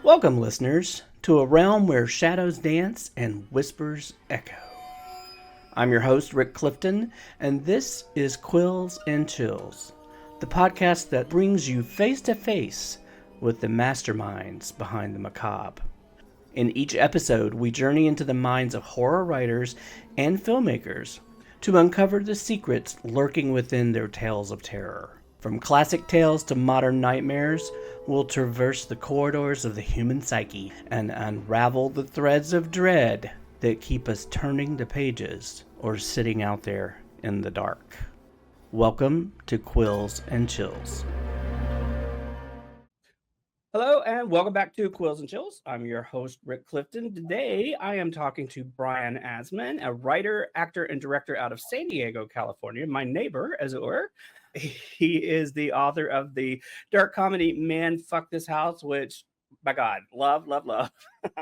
Welcome, listeners, to a realm where shadows dance and whispers echo. I'm your host, Rick Clifton, and this is Quills and Chills, the podcast that brings you face to face with the masterminds behind the macabre. In each episode, we journey into the minds of horror writers and filmmakers to uncover the secrets lurking within their tales of terror. From classic tales to modern nightmares, we'll traverse the corridors of the human psyche and unravel the threads of dread that keep us turning the pages or sitting out there in the dark. Welcome to Quills and Chills. Hello and welcome back to Quills and Chills. I'm your host, Rick Clifton. Today I am talking to Brian Asman, a writer, actor, and director out of San Diego, California, my neighbor, as it were. He is the author of the dark comedy Man, Fuck This House, which, my God, love. I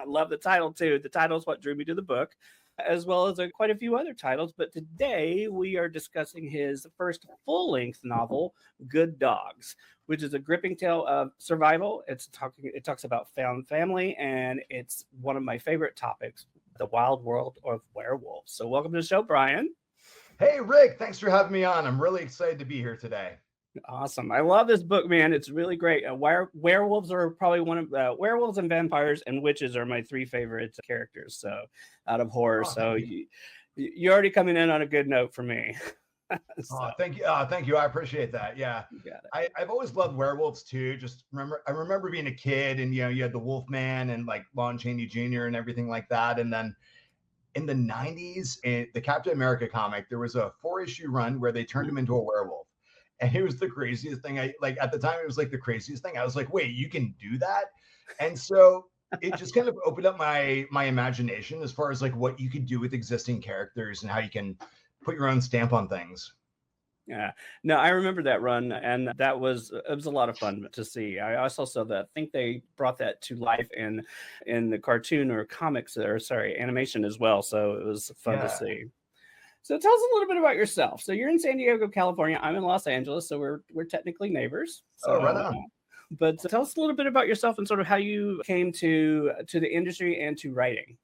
love the title too. The title is what drew me to the book, as well as quite a few other titles. But today we are discussing his first full-length novel, Good Dogs, which is a gripping tale of survival. It talks about found family, and it's one of my favorite topics, the wild world of werewolves. So welcome to the show, Brian. Hey, Rick, thanks for having me on. I'm really excited to be here today. Awesome. I love this book, man. It's really great. Werewolves are probably one of werewolves and vampires and witches are my three favorite characters. So out of horror. So you're already coming in on a good note for me. Thank you. Thank you. I appreciate that. Yeah. I've always loved werewolves too. I remember being a kid and, you had the Wolfman and like Lon Chaney Jr. and everything like that. And then in the 90s, in the Captain America comic, there was a 4-issue run where they turned him into a werewolf. And it was the craziest thing. At the time, it was like the craziest thing. I was like, wait, you can do that? And so it just kind of opened up my imagination as far as like what you could do with existing characters and how you can put your own stamp on things. Yeah, no, I remember that run, and it was a lot of fun to see. I also saw that. I think they brought that to life in the cartoon or comics, or sorry, animation as well. So it was fun to see. So tell us a little bit about yourself. So you're in San Diego, California. I'm in Los Angeles, so we're technically neighbors. So, right on. But tell us a little bit about yourself and sort of how you came to the industry and to writing.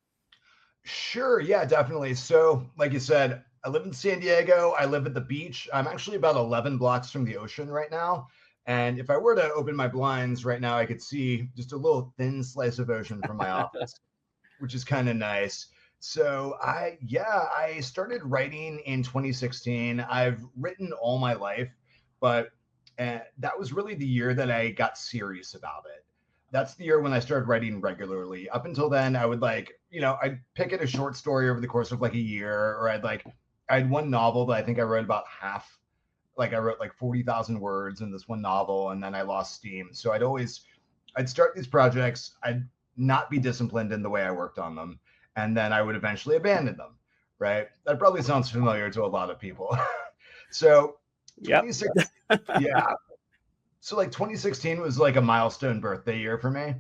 Sure. Yeah, definitely. So, like you said, I live in San Diego. I live at the beach. I'm actually about 11 blocks from the ocean right now. And if I were to open my blinds right now, I could see just a little thin slice of ocean from my office, which is kind of nice. So I started writing in 2016. I've written all my life, but that was really the year that I got serious about it. That's the year when I started writing regularly. Up until then, I would I'd pick at a short story over the course of like a year, or I had one novel that I think I wrote about half. Like I wrote like 40,000 words in this one novel, and then I lost steam. So I'd start these projects. I'd not be disciplined in the way I worked on them, and then I would eventually abandon them. Right? That probably sounds familiar to a lot of people. So, yeah. So like 2016 was like a milestone birthday year for me.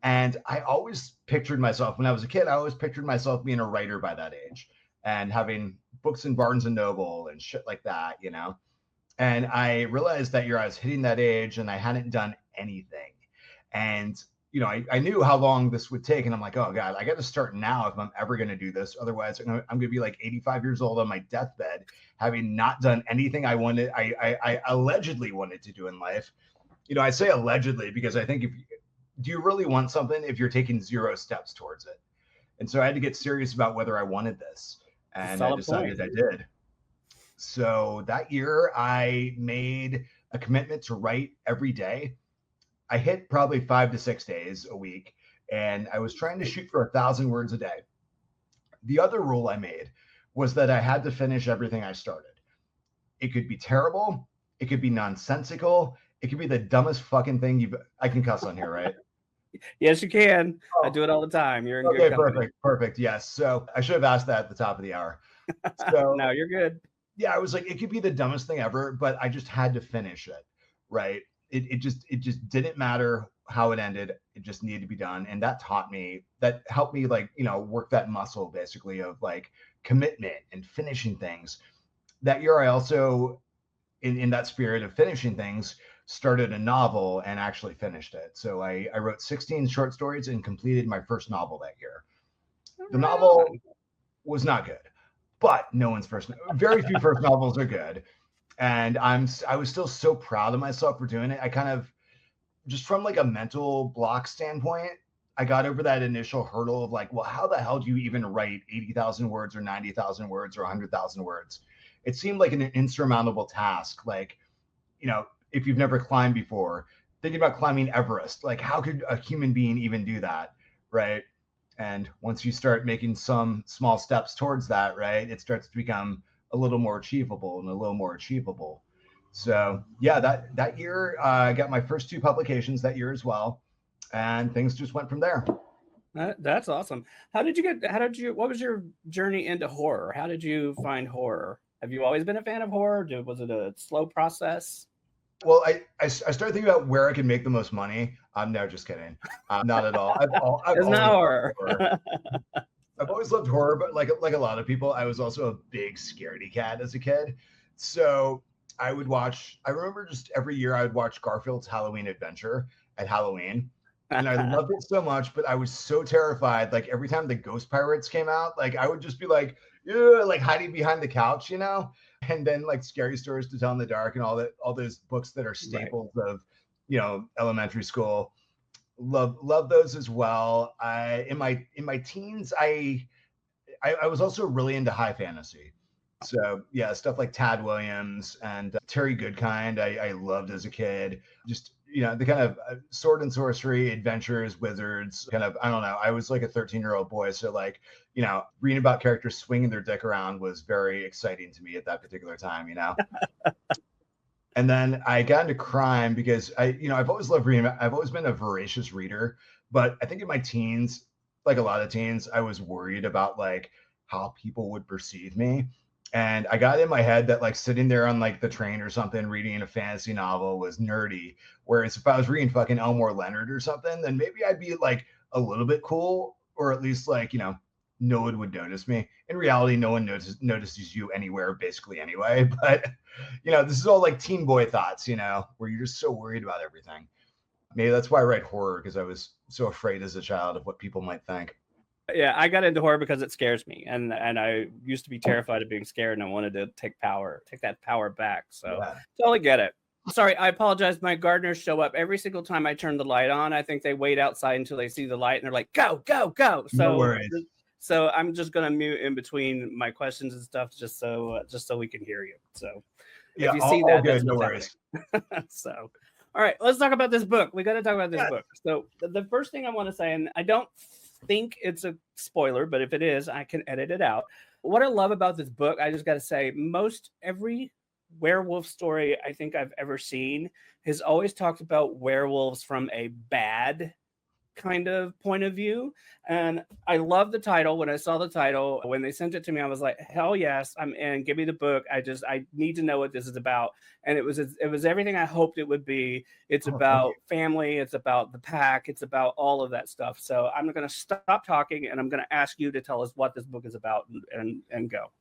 And I always pictured myself when I was a kid, I always pictured myself being a writer by that age and having books in Barnes and Noble and shit like that, And I realized that year I was hitting that age and I hadn't done anything. And, I knew how long this would take. And I'm like, oh God, I got to start now if I'm ever going to do this. Otherwise, I'm going to be like 85 years old on my deathbed, having not done anything I allegedly wanted to do in life. I say allegedly because I think do you really want something if you're taking 0 steps towards it? And so I had to get serious about whether I wanted this. And I decided I did. So that year I made a commitment to write every day. I hit probably 5 to 6 days a week, and I was trying to shoot for 1,000 words a day. The other rule I made was that I had to finish everything I started. It could be terrible. It could be nonsensical. It could be the dumbest fucking thing I can cuss on here, right? Yes, you can. I do it all the time. You're in good company. Perfect. Yes. So I should have asked that at the top of the hour. So no, you're good. Yeah, I was like, it could be the dumbest thing ever, but I just had to finish it, right? It just didn't matter how it ended. It just needed to be done. And that helped me work that muscle basically of like commitment and finishing things. That year, I also in that spirit of finishing things, started a novel and actually finished it. So I wrote 16 short stories and completed my first novel that year. The Right novel on. was not good, but very few first novels are good. And I was still so proud of myself for doing it. I kind of, just from like a mental block standpoint, I got over that initial hurdle of like, well, how the hell do you even write 80,000 words or 90,000 words or 100,000 words? It seemed like an insurmountable task. Like, if you've never climbed before, thinking about climbing Everest, like how could a human being even do that? Right. And once you start making some small steps towards that, right, it starts to become a little more achievable and a little more achievable. So yeah, that year I got my first two publications that year as well, and things just went from there. That's awesome. What was your journey into horror? How did you find horror? Have you always been a fan of horror? Was it a slow process? Well, I started thinking about where I could make the most money. No, just kidding. Not at all. I've It's not always loved horror. horror. I've always loved horror, but like a lot of people, I was also a big scaredy cat as a kid. So I would watch. I remember just every year I would watch Garfield's Halloween Adventure at Halloween, and I loved it so much. But I was so terrified. Like every time the Ghost Pirates came out, like I would just be like, yeah, like hiding behind the couch, and then like Scary Stories to Tell in the Dark and all those books that are Right. staples of elementary school. Love those as well. I in my teens, I was also really into high fantasy. So yeah, stuff like Tad Williams and Terry Goodkind, I loved as a kid. Just the kind of sword and sorcery, adventures, wizards, kind of, I don't know. I was like a 13-year-old boy, so like reading about characters swinging their dick around was very exciting to me at that particular time. And then I got into crime because I've always loved reading. I've always been a voracious reader, but I think in my teens, like a lot of teens, I was worried about like how people would perceive me. And I got in my head that like sitting there on like the train or something reading a fantasy novel was nerdy. Whereas if I was reading fucking Elmore Leonard or something, then maybe I'd be like a little bit cool, or at least like, no one would notice me. In reality, no one notices you anywhere basically anyway. But this is all like teen boy thoughts, where you're just so worried about everything. Maybe that's why I write horror, because I was so afraid as a child of what people might think. Yeah, I got into horror because it scares me, and I used to be terrified of being scared, and I wanted to take that power back. So Yeah. totally get it. Sorry, I apologize. My gardeners show up every single time I turn the light on. I think they wait outside until they see the light, and they're like, "Go, go, go!" No worries. So I'm just gonna mute in between my questions and stuff, just so we can hear you. So Yeah, if you all, see all that, good. that's No what's worries. happening. So, all right, let's talk about this book. We got to talk about this book. So the first thing I want to say, and I don't think it's a spoiler, but if it is, I can edit it out. What I love about this book, I just got to say, most every werewolf story I think I've ever seen has always talked about werewolves from a bad kind of point of view. And I love the title. When I saw the title, when they sent it to me, I was like, hell yes, I'm in. Give me the book. I need to know what this is about. And it was everything I hoped it would be. It's about family, it's about the pack, it's about all of that stuff. So I'm going to stop talking and I'm going to ask you to tell us what this book is about and go.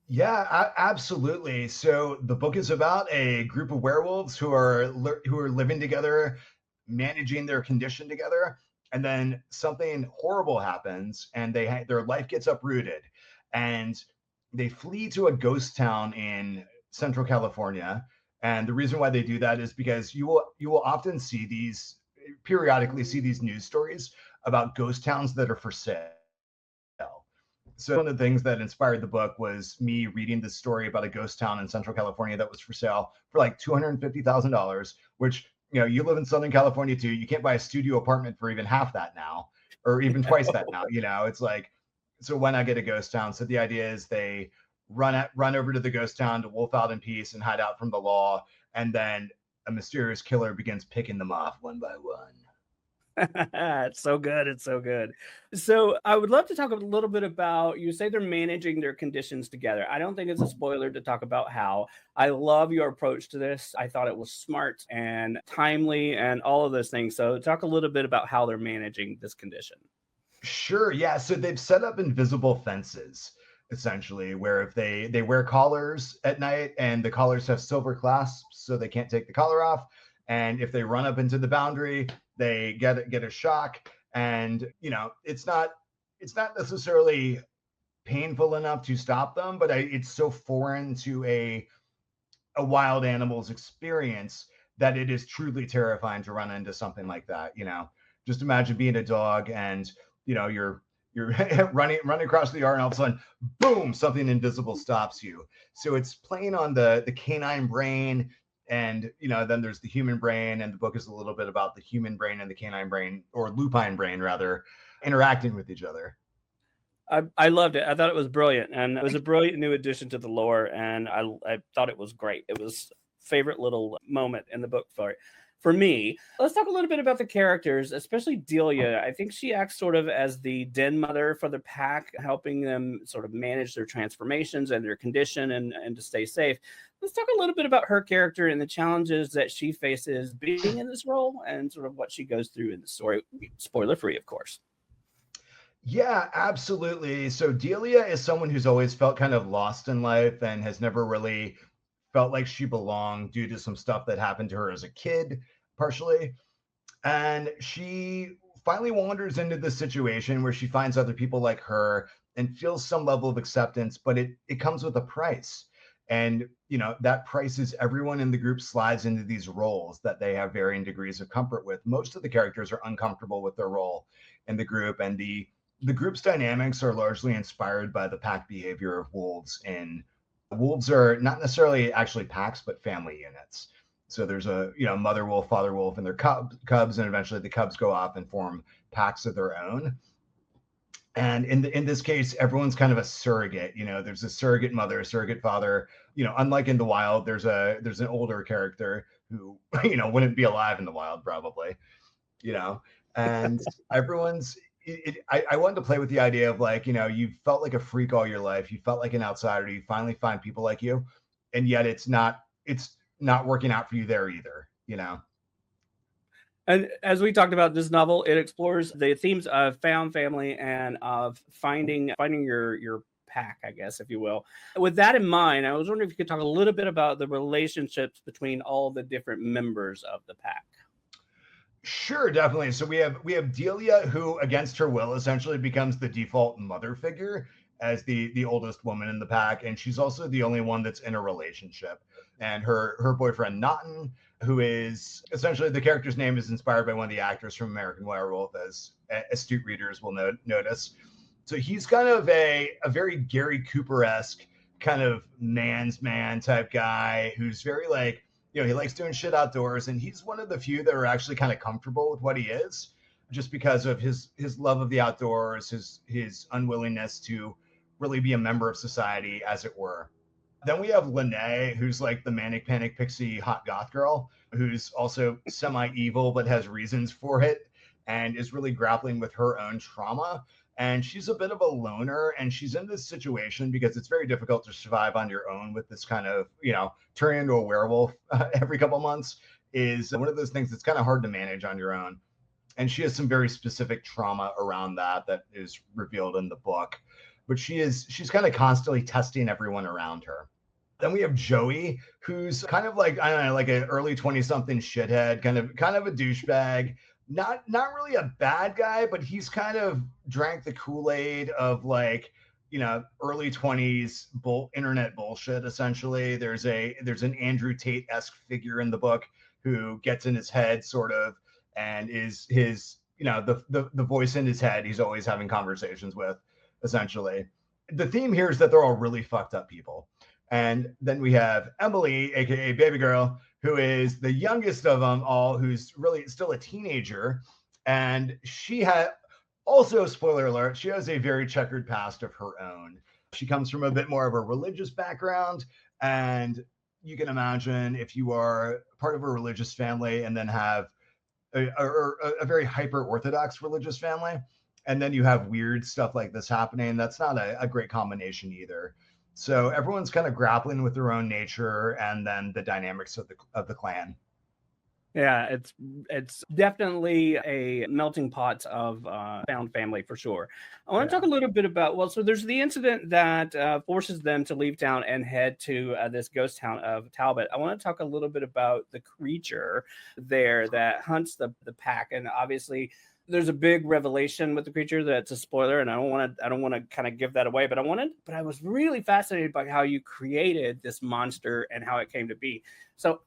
Yeah, absolutely. So the book is about a group of werewolves who are living together, managing their condition together, and then something horrible happens, and their life gets uprooted, and they flee to a ghost town in Central California. And the reason why they do that is because you will often periodically see these news stories about ghost towns that are for sale. So one of the things that inspired the book was me reading this story about a ghost town in Central California that was for sale for like $250,000, which, you live in Southern California too. You can't buy a studio apartment for even half that now, or even twice that now. It's like, so why not get a ghost town? So the idea is they run over to the ghost town to wolf out in peace and hide out from the law. And then a mysterious killer begins picking them off one by one. It's so good. It's so good. So I would love to talk a little bit about, you say they're managing their conditions together. I don't think it's a spoiler to talk about how. I love your approach to this. I thought it was smart and timely and all of those things. So talk a little bit about how they're managing this condition. Sure. Yeah. So they've set up invisible fences. essentially, where if they wear collars at night and the collars have silver clasps so they can't take the collar off, and if they run up into the boundary, they get a shock. And it's not necessarily painful enough to stop them, but it's so foreign to a wild animal's experience that it is truly terrifying to run into something like that. Just imagine being a dog and you're running across the yard, and all of a sudden, boom, something invisible stops you. So it's playing on the canine brain, and then there's the human brain, and the book is a little bit about the human brain and the canine brain, or lupine brain rather, interacting with each other. I loved it. I thought it was brilliant, and it was a brilliant new addition to the lore, and I thought it was great. It was favorite little moment in the book for me. Let's talk a little bit about the characters, especially Delia. I think she acts sort of as the den mother for the pack, helping them sort of manage their transformations and their condition and to stay safe. Let's talk a little bit about her character and the challenges that she faces being in this role and sort of what she goes through in the story. Spoiler free, of course. Yeah, absolutely. So Delia is someone who's always felt kind of lost in life and has never really felt like she belonged due to some stuff that happened to her as a kid, partially. And she finally wanders into this situation where she finds other people like her and feels some level of acceptance, but it comes with a price. And that price is everyone in the group slides into these roles that they have varying degrees of comfort with. Most of the characters are uncomfortable with their role in the group, and the group's dynamics are largely inspired by the pack behavior of wolves. And wolves are not necessarily actually packs, but family units. So there's a mother wolf, father wolf, and their cubs, and eventually the cubs go off and form packs of their own. And in this case, everyone's kind of a surrogate. There's a surrogate mother, a surrogate father. Unlike in the wild, there's an older character who wouldn't be alive in the wild probably. And everyone's. I wanted to play with the idea of you felt like a freak all your life. You felt like an outsider. You finally find people like you, and yet it's not working out for you there either. And as we talked about, this novel, it explores the themes of found family and of finding your pack, I guess, if you will. With that in mind, I was wondering if you could talk a little bit about the relationships between all the different members of the pack. Sure, definitely. So we have Delia, who against her will essentially becomes the default mother figure as the oldest woman in the pack, and she's also the only one that's in a relationship. And her boyfriend Naughton, who is essentially, the character's name is inspired by one of the actors from American Werewolf, as astute readers will notice. So he's kind of a very Gary Cooper-esque kind of man's man type guy who's very he likes doing shit outdoors, and he's one of the few that are actually kind of comfortable with what he is, just because of his love of the outdoors, his unwillingness to really be a member of society, as it were. Then we have Lene, who's like the manic panic pixie hot goth girl, who's also semi-evil but has reasons for it, and is really grappling with her own trauma. And she's a bit of a loner, and she's in this situation because it's very difficult to survive on your own with this kind of, turning into a werewolf every couple months is one of those things that's kind of hard to manage on your own. And she has some very specific trauma around that is revealed in the book. But she's kind of constantly testing everyone around her. Then we have Joey, who's kind of like, I don't know, like an early 20-something shithead, kind of a douchebag. Not really a bad guy, but he's kind of drank the Kool-Aid of early 20s internet bullshit. Essentially, there's an Andrew Tate-esque figure in the book who gets in his head sort of, and is his the voice in his head he's always having conversations with. Essentially, the theme here is that they're all really fucked up people. And then we have Emily, aka Baby Girl, who is the youngest of them all, who's really still a teenager. And she had also, spoiler alert, she has a very checkered past of her own. She comes from a bit more of a religious background. And you can imagine if you are part of a religious family and then have a very hyper-Orthodox religious family, and then you have weird stuff like this happening, that's not a great combination either. So everyone's kind of grappling with their own nature and then the dynamics of the clan. Yeah, it's definitely a melting pot of found family for sure. I want to Yeah. talk a little bit about, well, so there's the incident that forces them to leave town and head to this ghost town of Talbot. I want to talk a little bit about the creature there that hunts the pack, and obviously there's a big revelation with the creature that's a spoiler, and I don't want to kind of give that away, but I was really fascinated by how you created this monster and how it came to be. So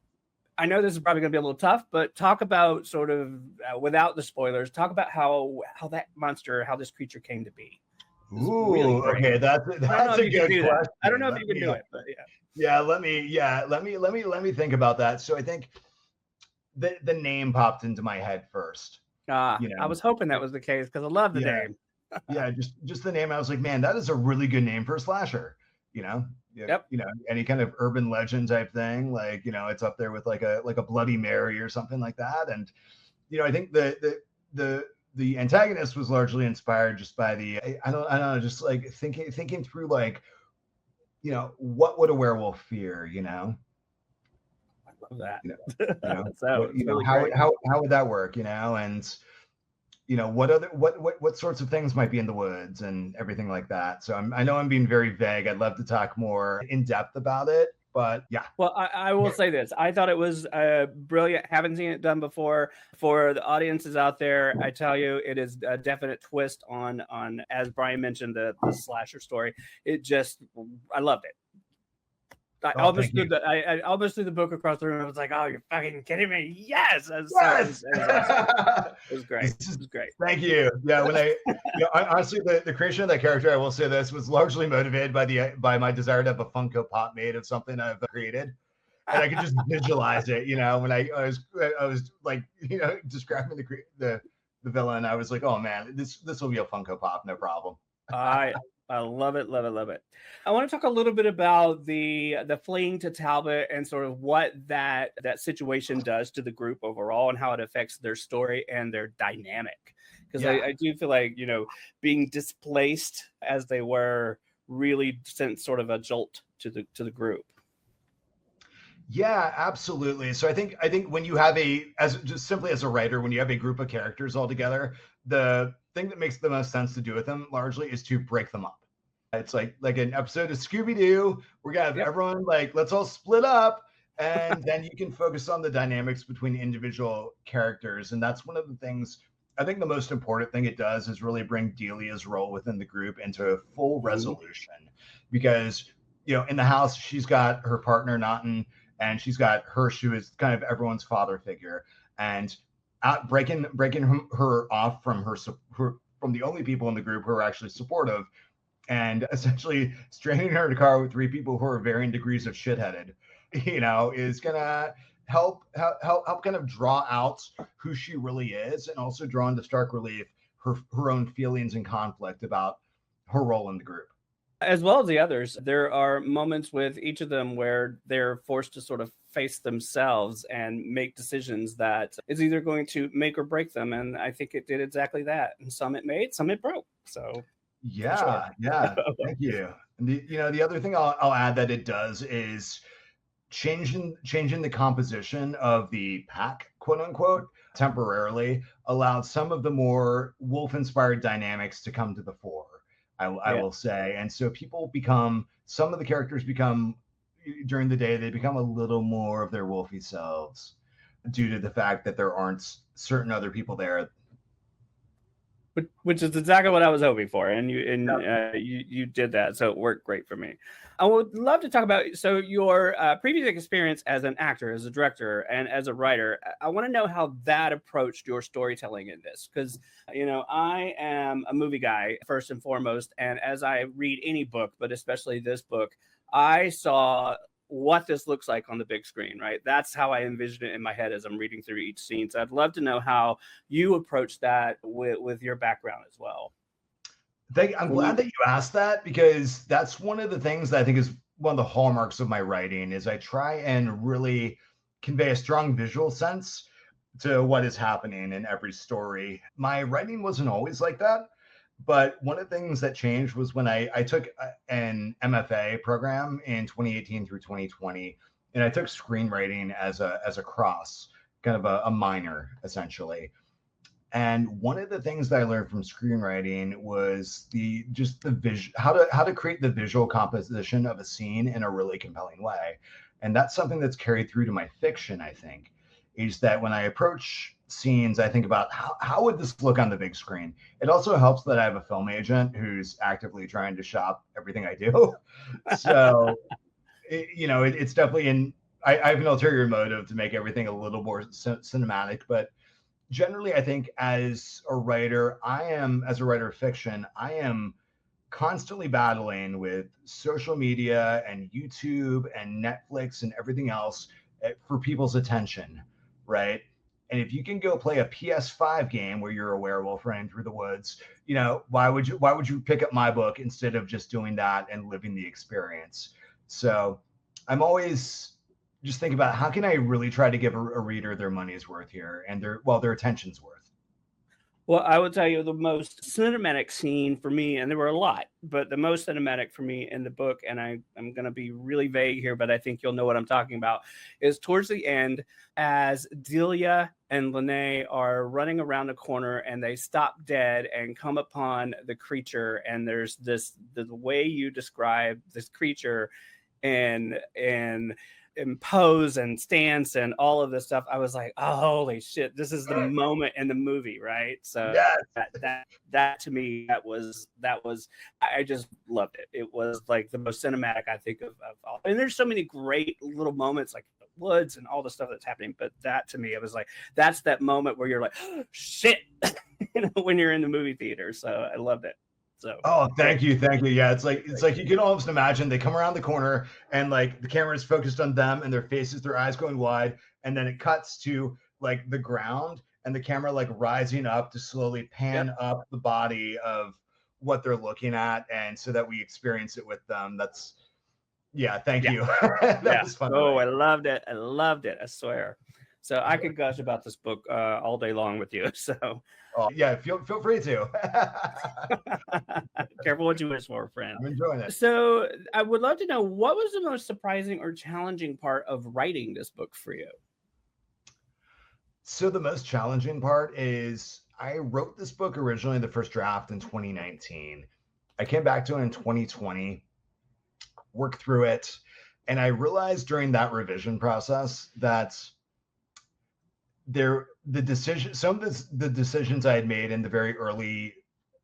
I know this is probably going to be a little tough, but talk about sort of without the spoilers. Talk about how that monster, how this creature came to be. It's really Ooh, great. okay, I don't know that's if a you can good do that. I don't question. know if you can do it, but yeah. Let me think about that. So I think the name popped into my head first. You I know, was hoping that was the case because I love the yeah, name. yeah, just the name. I was like, man, that is a really good name for a slasher. You know, yeah, Yep. any kind of urban legend type thing. Like, it's up there with like a Bloody Mary or something like that. And I think the antagonist was largely inspired just by I don't know, just like thinking through, like, what would a werewolf fear? I love that. You know, you know, So what it's really how great. how would that work? And what other what sorts of things might be in the woods and everything like that. So I know I'm being very vague. I'd love to talk more in depth about it, but yeah. Well, I will say this. I thought it was brilliant. Haven't seen it done before. For the audiences out there, I tell you, it is a definite twist on as Brian mentioned, the slasher story. It just, I loved it. I Oh, almost thank threw you. I almost threw the book across the room. I was like, "Oh, you're fucking kidding me!" Yes, so Yes. it was awesome. It was great. This It is, was great. thank you. Yeah, honestly, the creation of that character, I will say this, was largely motivated by my desire to have a Funko Pop made of something I've created, and I could just visualize it. When I was like, describing the villain, I was like, oh man, this will be a Funko Pop, no problem. I I love it, love it, love it. I want to talk a little bit about the fleeing to Talbot and sort of what that situation does to the group overall and how it affects their story and their dynamic. Because Yeah. I do feel like, being displaced as they were really sent sort of a jolt to the group. Yeah, absolutely. So I think when you have as just simply as a writer, when you have a group of characters all together, the thing that makes the most sense to do with them largely is to break them up. It's like an episode of Scooby Doo. We're gonna have Yep. everyone, like, let's all split up, and then you can focus on the dynamics between individual characters. And that's one of the things. I think the most important thing it does is really bring Delia's role within the group into a full Mhm. resolution, because in the house she's got her partner Naughton, and she's got Hirsch, who is kind of everyone's father figure, and breaking her off from from the only people in the group who are actually supportive, and essentially straining her in a car with three people who are varying degrees of shitheaded, is gonna help kind of draw out who she really is, and also draw into stark relief her own feelings and conflict about her role in the group. As well as the others, there are moments with each of them where they're forced to sort of face themselves and make decisions that is either going to make or break them. And I think it did exactly that. And some it made, some it broke. So for sure. Yeah, yeah. Thank you. And the other thing I'll add that it does is changing the composition of the pack, quote unquote, temporarily allowed some of the more wolf inspired dynamics to come to the fore. I Yeah. will say, and so some of the characters become, during the day, they become a little more of their wolfy selves, due to the fact that there aren't certain other people there. Which is exactly what I was hoping for, and you did that, so it worked great for me. I would love to talk about your previous experience as an actor, as a director, and as a writer. I want to know how that approached your storytelling in this, because I am a movie guy first and foremost, and as I read any book, but especially this book, I saw what this looks like on the big screen, right? That's how I envision it in my head as I'm reading through each scene. So I'd love to know how you approach that with your background as well. I'm When glad you, that you asked that, because that's one of the things that I think is one of the hallmarks of my writing, is I try and really convey a strong visual sense to what is happening in every story. My writing wasn't always like that, but one of the things that changed was when I took an MFA program in 2018 through 2020, and I took screenwriting as a cross. kind of a minor, essentially. And one of the things that I learned from screenwriting was the vision, how to create the visual composition of a scene in a really compelling way. And that's something that's carried through to my fiction, I think, is that when I approach scenes, I think about how would this look on the big screen? It also helps that I have a film agent who's actively trying to shop everything I do. So, it's definitely I have an ulterior motive to make everything a little more cinematic, but generally, I think as a writer of fiction, I am constantly battling with social media and YouTube and Netflix and everything else for people's attention, right? And if you can go play a PS5 game where you're a werewolf running through the woods, why would you pick up my book instead of just doing that and living the experience? So I'm always just thinking about how can I really try to give a reader their money's worth here and their attention's worth. Well, I would tell you the most cinematic scene for me, and there were a lot, but the most cinematic for me in the book, and I'm going to be really vague here, but I think you'll know what I'm talking about, is towards the end as Delia and Lene are running around a corner and they stop dead and come upon the creature. And there's the way you describe this creature and pose and stance and all of this stuff, I was like, oh, holy shit, this is the moment in the movie, right? So yes. that to me, that was I just loved it. It was like the most cinematic I think of all. And there's so many great little moments like the woods and all the stuff that's happening, but that to me, it was like that's that moment where you're like, oh, shit, when you're in the movie theater. So I loved it. So thank you. Yeah, it's like you can almost imagine they come around the corner and like the camera is focused on them and their faces, their eyes going wide, and then it cuts to like the ground and the camera like rising up to slowly pan up the body of what they're looking at, and so that we experience it with them. That's thank you. That was fun. I loved it. I swear. So I could gush about this book all day long with you. So feel free to. Careful what you wish for, friend. I'm enjoying it. So I would love to know, what was the most surprising or challenging part of writing this book for you? So the most challenging part is I wrote this book originally, the first draft, in 2019. I came back to it in 2020, worked through it, and I realized during that revision process that the decisions I had made in the very early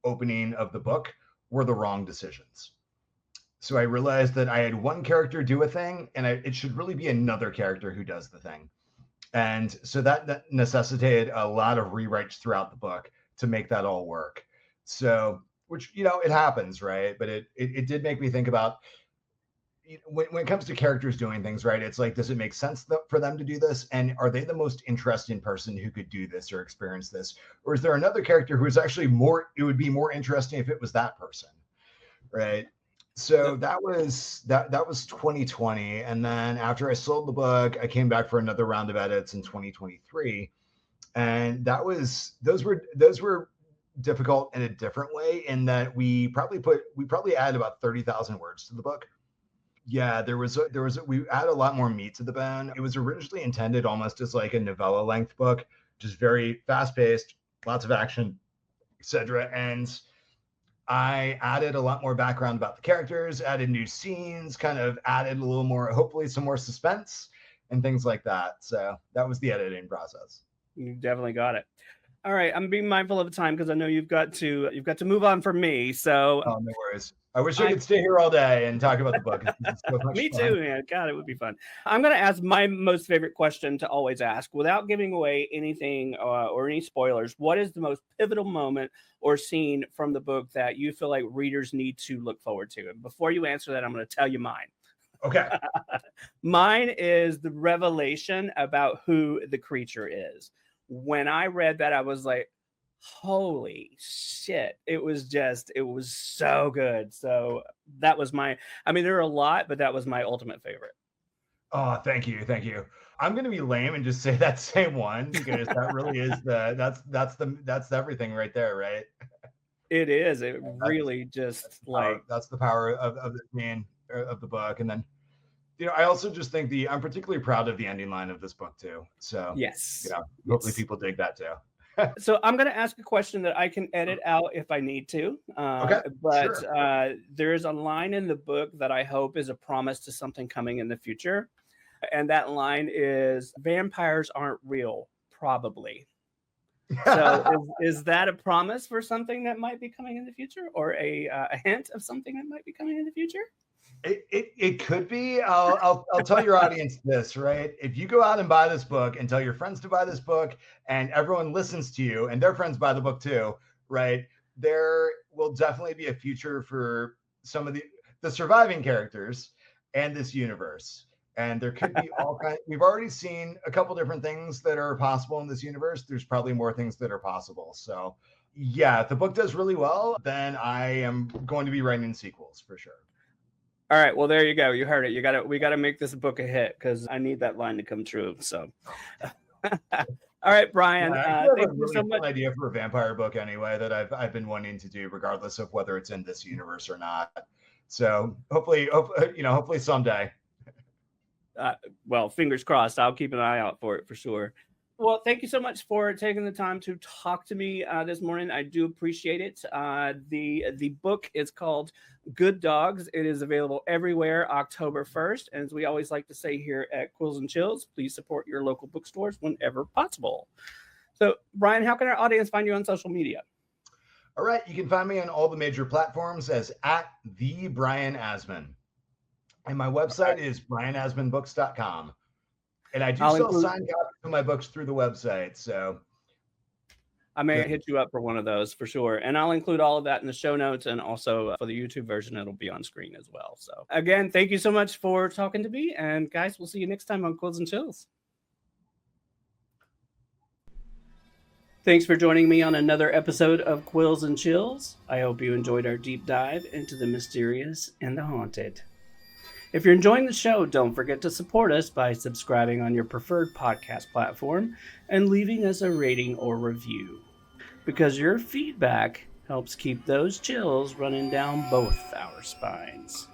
opening of the book were the wrong decisions. So I realized that I had one character do a thing, and it should really be another character who does the thing. And so that necessitated a lot of rewrites throughout the book to make that all work. So, which, it happens, right? But it did make me think about, when it comes to characters doing things, right, it's like, does it make sense for them to do this? And are they the most interesting person who could do this or experience this? Or is there another character who is actually it would be more interesting if it was that person, right? So that was 2020. And then after I sold the book, I came back for another round of edits in 2023. And those were difficult in a different way, in that we probably added about 30,000 words to the book. Yeah, we add a lot more meat to the bone. It was originally intended almost as like a novella length book, just very fast paced, lots of action, etc. And I added a lot more background about the characters, added new scenes, kind of added a little more, hopefully some more suspense and things like that. So that was the editing process. You definitely got it. All right, I'm being mindful of the time because I know you've got to move on from me. So no worries. I wish I could stay here all day and talk about the book. So me too, man. God, it would be fun. I'm going to ask my most favorite question to always ask, without giving away anything or any spoilers. What is the most pivotal moment or scene from the book that you feel like readers need to look forward to? And before you answer that, I'm going to tell you mine. Okay. Mine is the revelation about who the creature is. When I read that, I was like, holy shit. It was so good. So that was there are a lot, but that was my ultimate favorite. Oh, thank you. I'm going to be lame and just say that same one, because that really is that's everything right there, right? It is. It really just that's the power of the scene of the book. And then I also just think I'm particularly proud of the ending line of this book too. So, Yes. hopefully Yes. people dig that too. So I'm going to ask a question that I can edit out if I need to. Okay, But sure. there is a line in the book that I hope is a promise to something coming in the future. And that line is vampires aren't real, probably. So is that a promise for something that might be coming in the future, or a hint of something that might be coming in the future? It could be. I'll tell your audience this, right? If you go out and buy this book and tell your friends to buy this book, and everyone listens to you, and their friends buy the book too, right? There will definitely be a future for some of the surviving characters and this universe. And there could be all kinds. We've already seen a couple different things that are possible in this universe. There's probably more things that are possible. So, yeah, if the book does really well, then I am going to be writing sequels for sure. All right, well, there you go. You heard it. We got to make this book a hit because I need that line to come true. So, all right, Brian. Yeah, I have Thank a you really so cool much. idea for a vampire book anyway that I've been wanting to do, regardless of whether it's in this universe or not. So hopefully someday. Well, fingers crossed. I'll keep an eye out for it for sure. Well, thank you so much for taking the time to talk to me this morning. I do appreciate it. The book is called Good Dogs. It is available everywhere October 1st. And as we always like to say here at Quills and Chills, please support your local bookstores whenever possible. So, Brian, how can our audience find you on social media? All right, you can find me on all the major platforms as at thebrianasman. And my website is brianasmanbooks.com. And I do sell signed copies of my books through the website. So I may hit you up for one of those for sure. And I'll include all of that in the show notes. And also for the YouTube version, it'll be on screen as well. So again, thank you so much for talking to me. And guys, we'll see you next time on Quills and Chills. Thanks for joining me on another episode of Quills and Chills. I hope you enjoyed our deep dive into the mysterious and the haunted. If you're enjoying the show, don't forget to support us by subscribing on your preferred podcast platform and leaving us a rating or review, because your feedback helps keep those chills running down both our spines.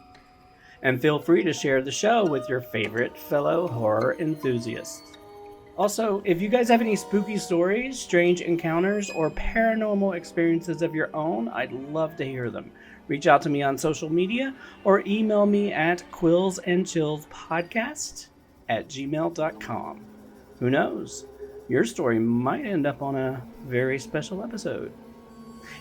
And feel free to share the show with your favorite fellow horror enthusiasts. Also, if you guys have any spooky stories, strange encounters, or paranormal experiences of your own, I'd love to hear them. Reach out to me on social media or email me at quillsandchillspodcast@gmail.com. Who knows? Your story might end up on a very special episode.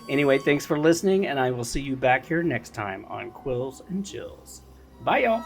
Anyway, thanks for listening, and I will see you back here next time on Quills and Chills. Bye, y'all.